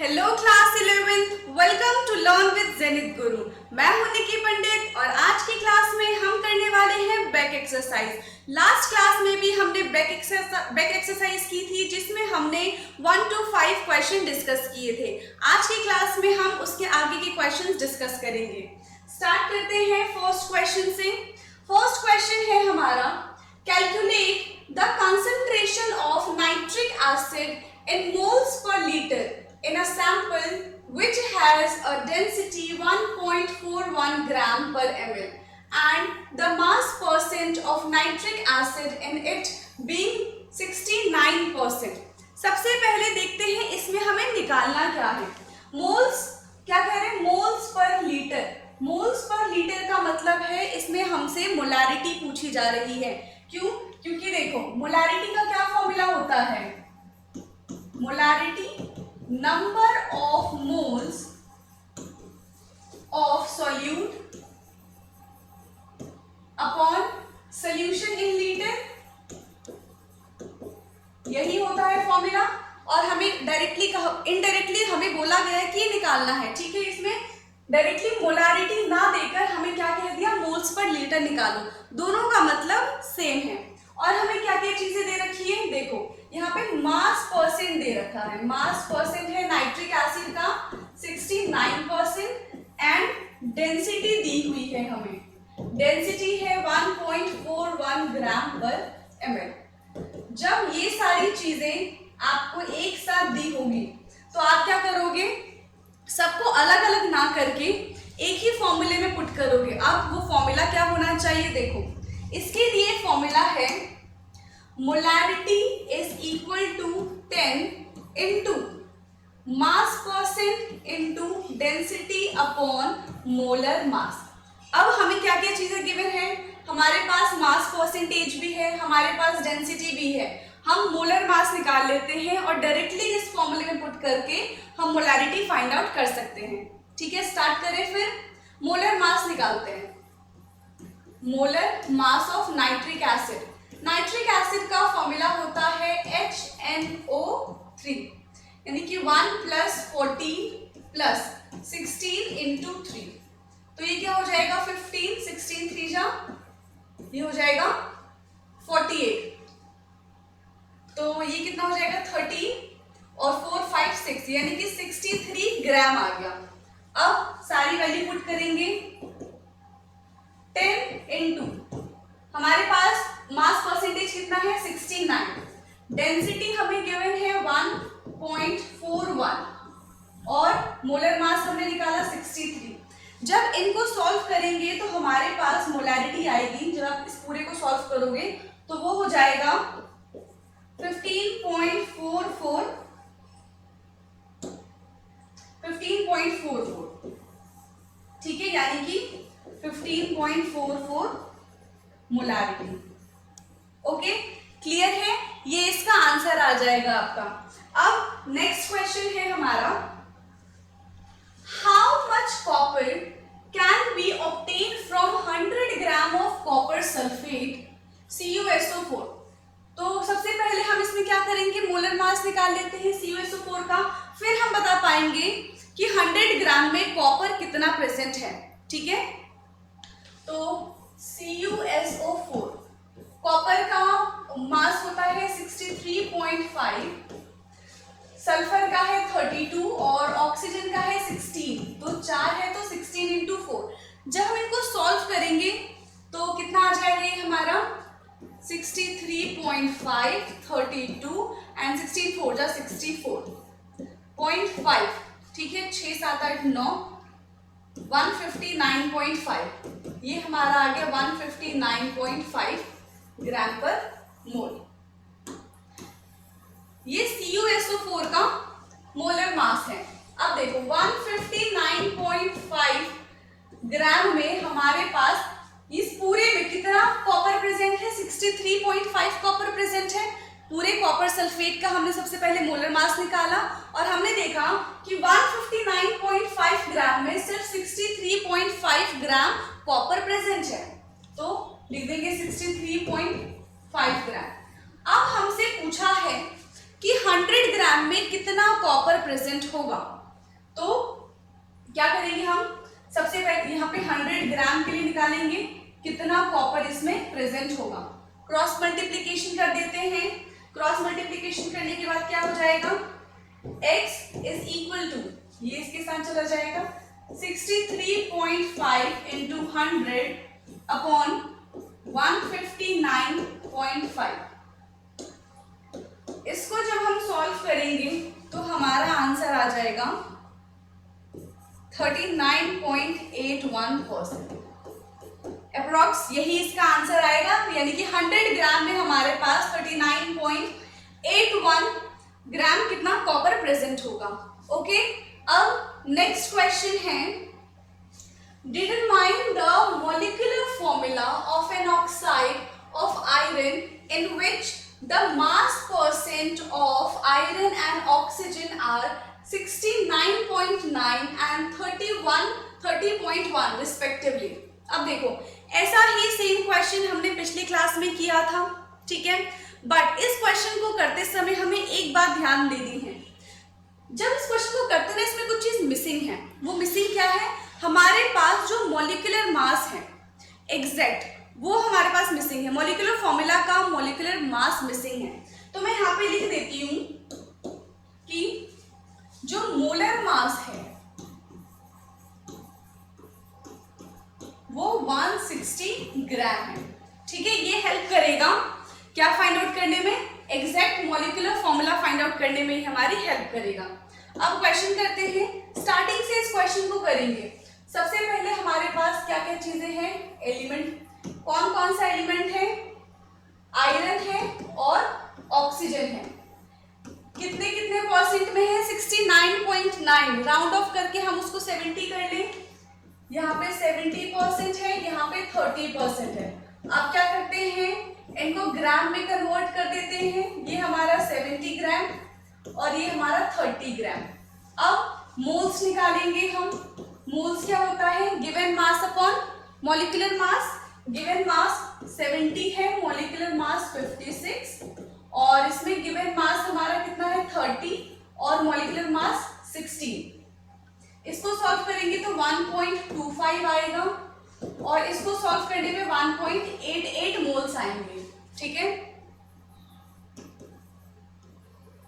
Hello class 11th, welcome to learn with Zenith Guru. मैं हूं निकी पंडित और आज की क्लास में हम करने वाले हैं बैक एक्सरसाइज। लास्ट क्लास में भी हमने बैक एक्सरसाइज की थी जिसमें हमने 1 to 5 क्वेश्चन डिस्कस किए थे। आज की क्लास में हम उसके आगे के क्वेश्चंस डिस्कस करेंगे। स्टार्ट करते हैं फर्स्ट क्वेश्चन से। फर्स्ट क्वेश्चन है हमारा, calculate the concentration of nitric acid in moles per liter in a sample which has a density 1.41 gram per ml and the mass percent of nitric acid in it being 69%। सबसे पहले देखते हैं इसमें हमें निकालना क्या है। मोल्स क्या कह रहे हैं? Moles per litre. Moles per litre का मतलब है इसमें हमसे मोलारिटी पूछी जा रही है। क्यों? क्योंकि देखो मोलारिटी का क्या फॉर्मूला होता है? Molarity number of moles of solute upon solution in litre, यही होता है फॉर्मूला। और हमें डायरेक्टली इनडायरेक्टली हमें बोला गया है कि निकालना है, ठीक है। इसमें डायरेक्टली मोलारिटी ना देकर हमें क्या कह दिया? मोल्स पर लीटर निकालो। दोनों का मतलब सेम है। और हमें क्या क्या चीजें दे रखी है? देखो यहाँ पे मास परसेंट दे रखा है। मास परसेंट है नाइट्रिक एसिड का 69% एंड डेंसिटी दी हुई है हमें। डेंसिटी है 1.41 ग्राम पर ml। जब ये सारी चीजें आपको एक साथ दी होगी तो आप क्या करोगे? सबको अलग अलग ना करके एक ही फॉर्मूले में पुट करोगे। अब वो फॉर्मूला क्या होना चाहिए? देखो इसके लिए फॉर्मूला है molarity is equal to 10 into mass percent into density upon molar mass. अब हमें क्या क्या चीजें गिवन है? हमारे पास मास परसेंटेज भी है, हमारे पास डेंसिटी भी है। हम मोलर मास निकाल लेते हैं और डायरेक्टली इस फॉर्मूले में पुट करके हम मोलारिटी फाइंड आउट कर सकते हैं, ठीक है। स्टार्ट करें फिर। मोलर मास निकालते हैं। Molar mass of nitric acid. Nitric acid का फॉर्मूला होता है HNO3, यानी कि 1 + 14 + 16 इंटू 3। तो ये क्या हो जाएगा? 15, 16 3 जा, ये हो जाएगा 48। तो ये कितना हो जाएगा? 30 और 4 5 6, यानी कि 63 ग्राम आ गया। अब सारी वैल्यू पुट करेंगे। 10 इंटू हमारे पास मास परसेंटेज कितना है? 69। डेंसिटी हमें गिवन है 1.41 और मोलर मास हमने निकाला 63। जब इनको सॉल्व करेंगे तो हमारे पास मोलारिटी आएगी। जब आप इस पूरे को सॉल्व करोगे तो वो हो जाएगा 15.44, ठीक है, यानी कि 15.44 मोलारिटी। ओके, क्लियर है? ये इसका आंसर आ जाएगा आपका। अब नेक्स्ट क्वेश्चन है हमारा, how much copper can be obtain from 100 gram of copper sulphate CuSO4। तो सबसे पहले हम इसमें क्या करेंगे? मोलर मास निकाल लेते हैं CuSO4 का, फिर हम बता पाएंगे कि 100 ग्राम में कॉपर कितना प्रेजेंट है, ठीक है। तो CuSO4 कॉपर का मास होता है 63.5, सल्फर का है 32 और ऑक्सीजन का है 16। तो 4 है तो 16 इंटू 4। जब हम इनको सॉल्व करेंगे तो कितना आ जाएगा ये हमारा? 63.5, 32 एंड 16 4 जा 64.5, ठीक है। 6 7 8 9, 159.5। ये हमारा आ गया 159.5 ग्राम पर मोल। ये CuSO4 का मोलर मास है। अब देखो 159.5 ग्राम में हमारे पास इस पूरे में कितना कॉपर प्रेजेंट है? 63.5 कॉपर प्रेजेंट है। पूरे कॉपर सल्फेट का हमने सबसे पहले मोलर मास निकाला और हमने देखा कि 159.5 ग्राम में सिर्फ 63.5 ग्राम कॉपर प्रेजेंट है। तो लिख देंगे 63.5 ग्राम। अब हमसे पूछा है कि 100 ग्राम में कितना कॉपर प्रेजेंट होगा। तो क्या करेंगे हम, सबसे पहले यहाँ पे 100 ग्राम के लिए निकालेंगे कितना कॉपर इसमें प्रेजेंट होगा। क्रॉस मल्टीप्लीकेशन कर देते हैं। क्रॉस मल्टीप्लीकेशन करने के बाद क्या हो जाएगा, x इज इक्वल टू, ये इसके साथ चला जाएगा 63.5 इंटू 100 अपॉन 159.5। इसको जब हम सॉल्व करेंगे तो हमारा आंसर आ जाएगा 39.81%। अप्रॉक्स यही इसका आंसर आएगा, यानी कि 100 ग्राम में हमारे पास 39.81 ग्राम कितना कॉपर प्रेजेंट होगा। ओके, अब नेक्स्ट क्वेश्चन है, determine the molecular formula of an oxide of iron in which the mass percent of iron and oxygen are 69.9 and 30.1 respectively. अब देखो, ऐसा ही सेम क्वेश्चन हमने पिछली क्लास में किया था, ठीक है, बट इस क्वेश्चन को करते समय हमें एक बात ध्यान देनी है। जब इस क्वेश्चन को करते हैं इसमें कुछ चीज मिसिंग है। वो मिसिंग क्या है, हमारे पास जो मॉलिक्यूलर मास है एग्जैक्ट, वो हमारे पास मिसिंग है। मॉलिक्यूलर फॉर्मूला का मॉलिक्यूलर मास मिसिंग है। तो मैं यहाँ पे लिख देती हूँ कि जो मोलर मास है वो 160 ग्राम है, ठीक है। ये हेल्प करेगा क्या फाइंड आउट करने में, exact molecular formula find out करने में ही हमारी हेल्प करेगा। अब क्वेश्चन करते हैं, स्टार्टिंग से इस क्वेश्चन को करेंगे। सबसे पहले हमारे पास क्या क्या चीजें हैं, एलिमेंट, कौन कौन सा एलिमेंट है, आयरन है और ऑक्सीजन है। कितने कितने परसेंट में है, 69.9, राउंड ऑफ करके हम उसको 70 कर लें। यहाँ पे 70% है, यहाँ पे 30% है। अब क्या करते हैं, इनको ग्राम में कन्वर्ट कर देते हैं। ये हमारा 70 ग्राम और ये हमारा 30 ग्राम। अब मोल्स निकालेंगे हम। मोल्स क्या होता है, given mass upon molecular mass. Given mass 70 है, मॉलिक्यूलर मास 56 और इसमें गिवन मास हमारा कितना है 30 और मॉलिक्यूलर मास 16। इसको सॉल्व करेंगे तो 1.25 आएगा और इसको सॉल्व करने में 1.88 मोल्स आएंगे, ठीक है।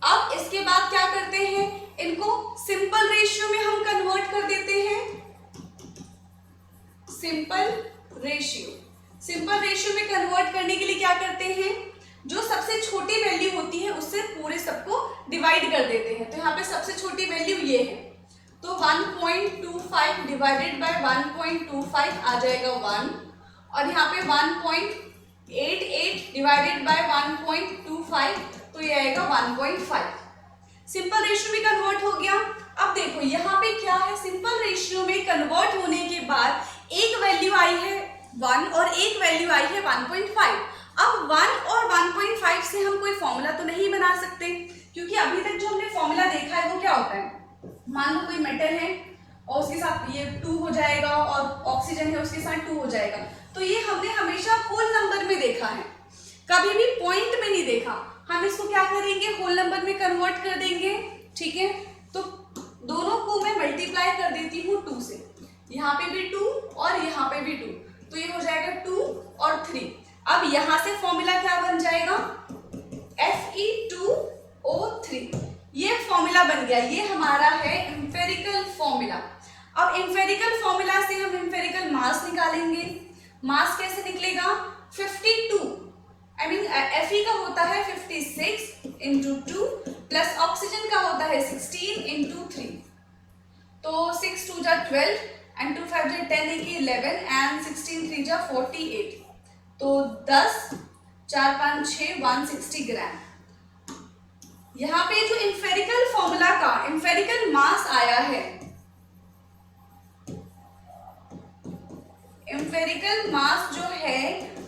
अब इसके बाद क्या करते हैं, इनको सिंपल रेशियो में हम कन्वर्ट कर देते हैं। सिंपल रेशियो में कन्वर्ट करने के लिए क्या करते हैं, जो सबसे छोटी वैल्यू होती है उससे पूरे सबको डिवाइड कर देते हैं। तो यहाँ पे सबसे छोटी वैल्यू ये है, तो 1.25 डिवाइडेड बाय 1.25 आ जाएगा 1 और यहाँ पे 1.88 डिवाइडेड बाय 1.25 तो ये आएगा 1.5। सिंपल रेशियो में कन्वर्ट हो गया। अब देखो यहाँ पे क्या है, सिंपल रेशियो में कन्वर्ट होने के बाद एक वैल्यू आई है 1 और एक वैल्यू आई है 1.5। अब 1 और 1.5 से हम कोई फॉर्मूला तो नहीं बना सकते, क्योंकि अभी तक जो हमने फॉर्मूला देखा है वो क्या होता है, मान लो कोई मेटल है और उसके साथ ये 2 हो जाएगा और ऑक्सीजन है उसके साथ 2 हो जाएगा। तो ये हमने हमेशा होल नंबर में देखा है, कभी भी पॉइंट में नहीं देखा। हम इसको क्या करेंगे, होल नंबर में कन्वर्ट कर देंगे, ठीक है। तो दोनों को मैं मल्टीप्लाई कर देती हूँ 2 से, यहाँ पे भी 2 और यहाँ पे भी 2, तो ये हो जाएगा 2 और 3। अब यहाँ से फॉर्मूला क्या बन जाएगा, Fe2O3। ये फॉर्मूला बन गया, ये हमारा है एम्पेरिकल फॉर्मूला। अब एम्पेरिकल फॉर्मूला से हम एम्पेरिकल मास निकालेंगे। मास कैसे निकलेगा, 52 आई मीन Fe का होता है 56 इंटू 2 प्लस ऑक्सीजन का होता है 16 इंटू 3। तो 6 2 जा 12 एंड 2 5 जा 10 11 एंड 16 3 जा 48। तो 10 4 5 6 160 ग्राम। यहाँ पे जो एम्पेरिकल फॉर्मूला का एम्पेरिकल मास आया है, एम्पेरिकल मास जो है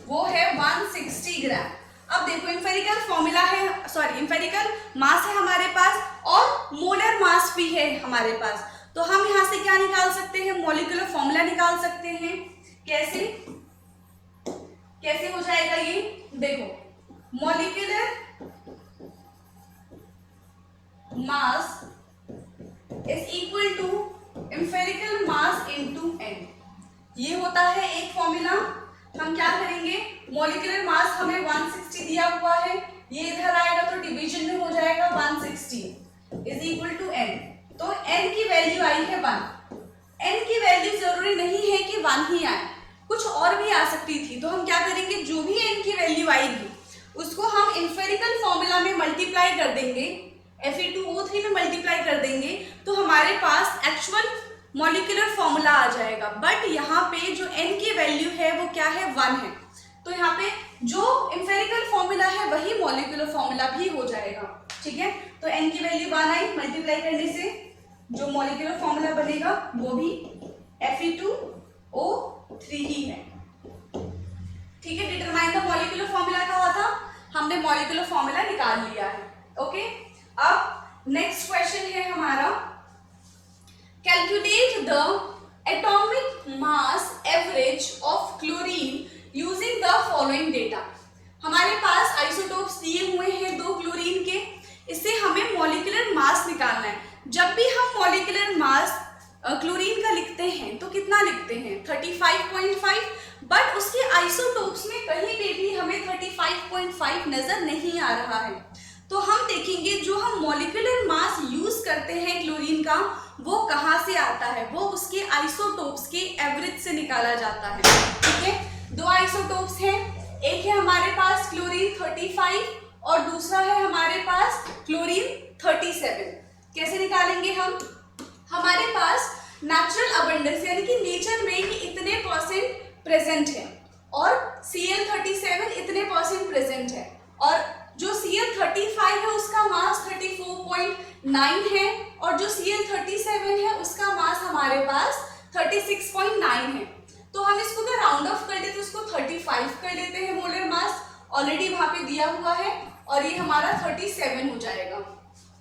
वो है 160 ग्राम। अब देखो एम्पेरिकल फॉर्मूला है, सॉरी एम्पेरिकल मास है हमारे पास और मोलर मास भी है हमारे पास। तो हम यहाँ से क्या निकाल सकते हैं, मॉलिक्यूलर फॉर्मूला निकाल सकते हैं। कैसे हो जाएगा ये, देखो molecular mass is equal to empirical mass into n। ये होता है एक फॉर्मूला। हम क्या करेंगे, मॉलिक्यूलर मास हमें 160 दिया हुआ है, ये इधर आएगा तो डिवीजन में हो जाएगा 160 इज इक्वल टू n। तो n की वैल्यू आई है 1। n की वैल्यू जरूरी नहीं है कि 1 ही आए, कुछ और भी आ सकती थी। तो हम क्या करेंगे, जो भी n की वैल्यू आएगी उसको हम एम्फेरिकल फॉर्मूला में मल्टीप्लाई कर देंगे, Fe2O3 में मल्टीप्लाई कर देंगे, तो हमारे पास एक्चुअल मॉलिक्यूलर फॉर्मूला आ जाएगा। बट यहाँ पे जो n की वैल्यू है वो क्या है, 1 है। तो यहाँ पे जो एम्फेरिकल फॉर्मूला है वही मॉलिक्यूलर फॉर्मूला भी हो जाएगा। ठीक है, तो n की वैल्यू 1 आई, मल्टीप्लाई करने से जो मॉलिक्यूलर फॉर्मूला बनेगा वो भी Fe2O3 ही है। ठीक है, डिटरमाइन द मॉलिक्यूलर फॉर्मूला का हुआ था, हमने मॉलिक्यूलर फॉर्मूला निकाल लिया है। ओके, अब नेक्स्ट क्वेश्चन है हमारा, calculate the atomic mass average of chlorine using the following data. हमारे पास आइसोटोप्स दिए हुए हैं 2 क्लोरीन के, इससे हमें मॉलिक्यूलर मास निकालना है। जब भी हम मॉलिक्यूलर मास क्लोरीन का लिखते हैं तो कितना लिखते हैं, 35.5, बट उसके आइसोटोप्स में कहीं पे भी हमें 35.5 नजर नहीं आ रहा है। तो हम देखेंगे जो हम मॉलिक्यूलर मास यूज करते हैं क्लोरीन का वो कहाँ से आता है, वो उसके आइसोटोप्स के एवरेज से निकाला जाता है। ठीक है, 2 आइसोटोप्स हैं, एक है हमारे पास क्लोरीन 35 और दूसरा है हमारे पास क्लोरीन 37। कैसे निकालेंगे हम, हमारे पास नेचुरल अबंडेंस यानी कि नेचर में ही इतने परसेंट प्रेजेंट है और Cl37 इतने परसेंट प्रेजेंट है, और जो Cl35 है उसका मास 34.9 है और जो Cl37 है उसका मास हमारे पास 36.9 है। तो हम इसको अगर राउंड ऑफ कर देते तो उसको 35 कर देते हैं, मोलर मास ऑलरेडी वहां पे दिया हुआ है, और ये हमारा 37 हो जाएगा।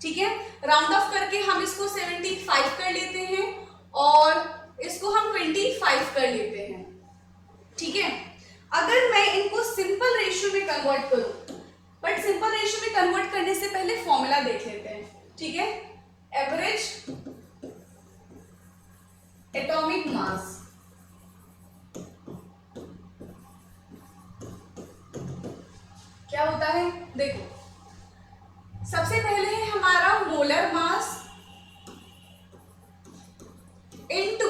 ठीक है, राउंड ऑफ करके हम इसको 75 कर लेते हैं और इसको हम 25 कर लेते हैं। ठीक है, अगर मैं इनको सिंपल रेशियो में कन्वर्ट करूं, बट सिंपल रेशियो में कन्वर्ट करने से पहले फॉर्मूला देख लेते हैं। ठीक है, एवरेज एटॉमिक मास क्या होता है, देखो सबसे पहले है हमारा molar mass into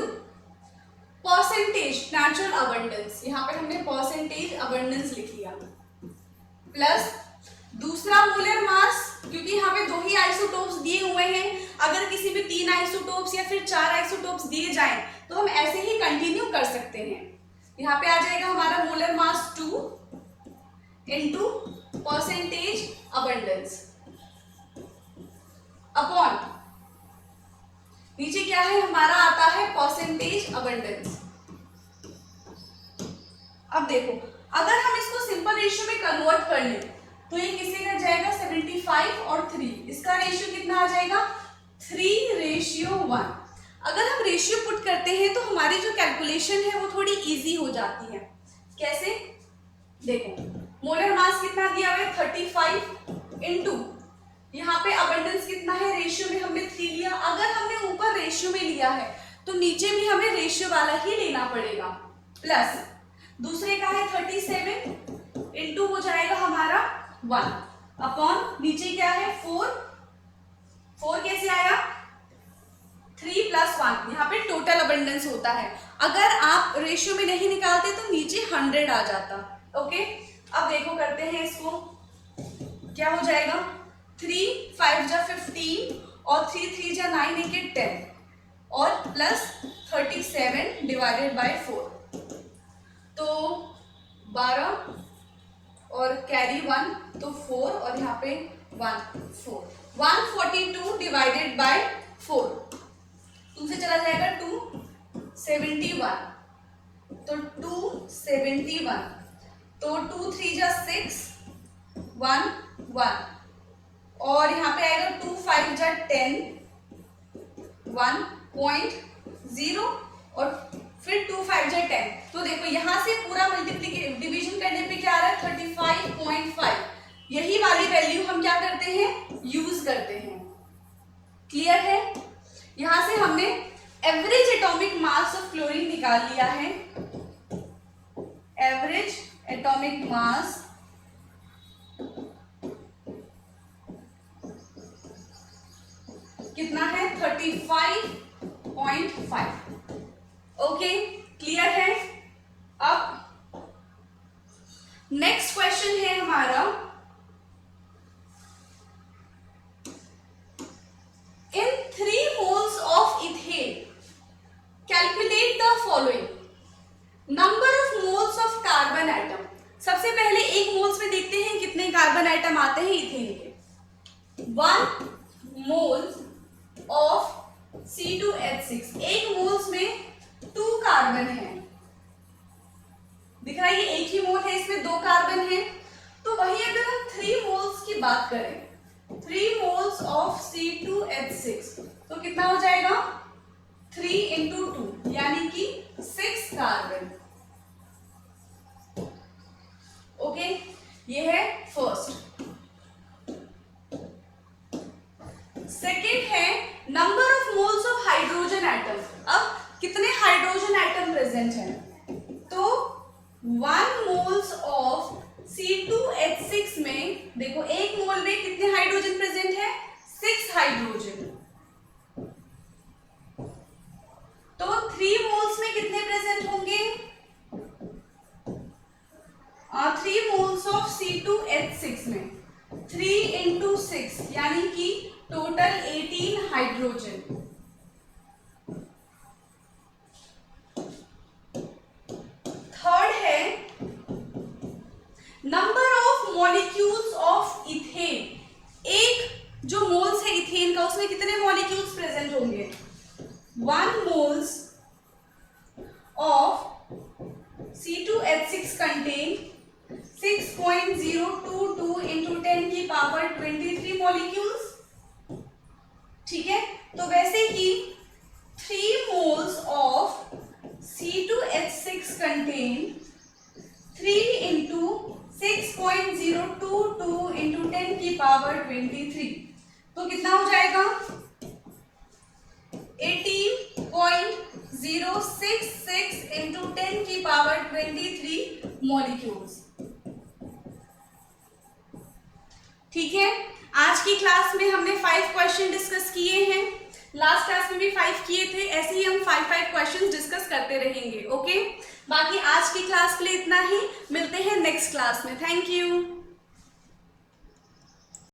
percentage natural abundance, यहाँ पे हमने परसेंटेज अबंडेंस लिख लिया, प्लस दूसरा मोलर मास, क्योंकि यहाँ पे 2 ही आइसोटोप्स दिए हुए हैं, अगर किसी भी 3 आइसोटोप्स या फिर 4 आइसोटोप्स दिए जाएं तो हम ऐसे ही कंटिन्यू कर सकते हैं। यहाँ पे आ जाएगा हमारा molar mass 2 into percentage abundance upon नीचे क्या है हमारा आता है परसेंटेज अबंडेंस। अब देखो अगर हम इसको सिंपल रेशियो में कन्वर्ट कर लें तो ये किससे कर जाएगा, 75 और 3, इसका रेशियो कितना आ जाएगा, 3:1। अगर हम रेशियो पुट करते हैं तो हमारी जो कैलकुलेशन है वो थोड़ी इजी हो जाती है। कैसे, देखो मोलर मास कितना दिया हुआ है 35 इनटू यहाँ पे अबंडेंस कितना है, रेशियो में हमने 3 लिया। अगर हमने ऊपर रेशियो में लिया है तो नीचे भी हमें रेशियो वाला ही लेना पड़ेगा, प्लस दूसरे का है 37 इनटू हो जाएगा हमारा 1 अपॉन नीचे क्या है 4 कैसे आया, 3 + 1, यहाँ पे टोटल अबंडेंस होता है। अगर आप रेशियो में नहीं निकालते तो नीचे 100 आ जाता। ओके, अब देखो करते हैं इसको, क्या हो जाएगा, 3 5 जा 15 और 3 3 जा 9 1 10 और प्लस 37 डिवाइडेड बाय 4, तो 12 और कैरी 1 तो 4 और यहाँ पे 142 डिवाइडेड बाय 4, 2 से चला जाएगा 271, तो 271, तो 2 3 जा 6 1 1 और यहाँ पे आएगा 2 5 जा 10 1.0 और फिर 2 5 जा 10। तो देखो यहाँ से पूरा मल्टीप्लिकेशन डिवीजन करने पे क्या आ रहा है 35.5। यही वाली वैल्यू हम क्या करते हैं यूज करते हैं। क्लियर है? यहां से हमने average atomic mass of chlorine निकाल लिया है। एवरेज एटॉमिक मास कितना है? 35.5। ओके, क्लियर है? अब नेक्स्ट क्वेश्चन है हमारा, इन 3 moles of ethane calculate the following number of moles of carbon atom। सबसे पहले एक मोल्स में देखते हैं कितने कार्बन आइटम आते हैं इथेन के। 1 मोल ऑफ C2H6, एक मोल्स में 2 कार्बन है। दिख रहा है ये एक ही मोल है, इसमें 2 कार्बन है। तो वही अगर हम 3 मोल्स की बात करें, 3 moles of C2H6, तो कितना हो जाएगा? 3 into 2 यानी कि 6 कार्बन। ओके, ये है फर्स्ट। सेकेंड है number of moles of hydrogen atom. अब कितने हाइड्रोजन एटम प्रेजेंट हैं? तो 1 मोल्स ऑफ C2H6 में देखो, एक मोल में कितने हाइड्रोजन प्रेजेंट है? 6 हाइड्रोजन। तो 3 मोल्स में कितने प्रेजेंट होंगे? 3 मोल्स ऑफ C2H6 में 3 into 6 यानी कि टोटल 18 हाइड्रोजन। थर्ड है number of molecules of ethane. एक जो मोल्स है इथेन का, उसमें कितने मॉलिक्यूल्स प्रेजेंट होंगे? 1 moles of C2H6 contain 6.022 into 10 की पावर 23 मॉलिक्यूल्स। ठीक है, तो वैसे ही 3 moles of C2H6 contain 3 into 6.022 into 10 की पावर 23, तो कितना हो जाएगा? 18.066 into 10 की पावर 23 मॉलिक्यूल्स। ठीक है, आज की क्लास में हमने 5 क्वेश्चन डिस्कस किए हैं। लास्ट क्लास में भी 5 किए थे, ऐसे ही हम 5 क्वेश्चन डिस्कस करते रहेंगे। ओके, बाकी आज की क्लास के लिए इतना ही, मिलते हैं नेक्स्ट क्लास में। Thank you.